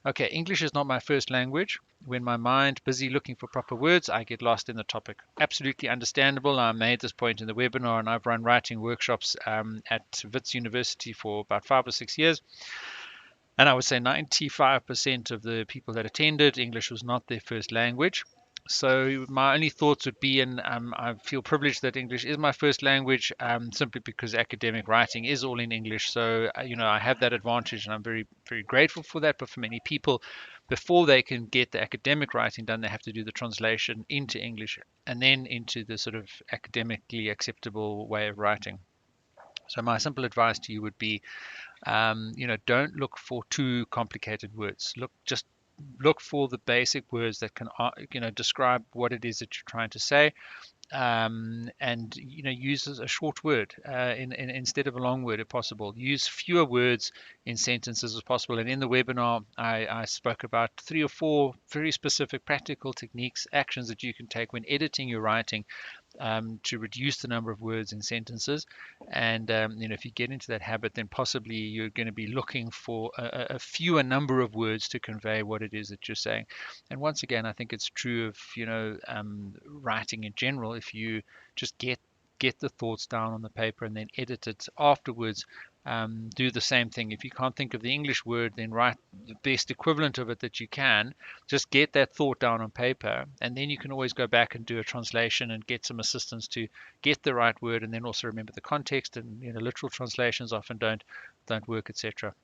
Okay, English is not my first language. When my mind busy looking for proper words, I get lost in the topic. Absolutely understandable. I made this point in the webinar, and I've run writing workshops at Wits University for about 5 or 6 years. And I would say 95% of the people that attended, English was not their first language. So my only thoughts would be, and I feel privileged that English is my first language, simply because academic writing is all in English. So I have that advantage, and I'm very, very grateful for that. But for many people, before they can get the academic writing done, they have to do the translation into English and then into the sort of academically acceptable way of writing. So my simple advice to you would be, don't look for too complicated words. Look for the basic words that can, describe what it is that you're trying to say, and use a short word instead of a long word if possible. Use fewer words in sentences as possible. And in the webinar, I spoke about 3 or 4 very specific practical techniques, actions that you can take when editing your writing, to reduce the number of words in sentences. And if you get into that habit, then possibly you're going to be looking for a fewer number of words to convey what it is that you're saying. And once again, I think it's true of writing in general. If you just get the thoughts down on the paper and then edit it afterwards, do the same thing. If you can't think of the English word, then write the best equivalent of it that you can. Just get that thought down on paper, and then you can always go back and do a translation and get some assistance to get the right word, and then also remember the context. And literal translations often don't work, etc.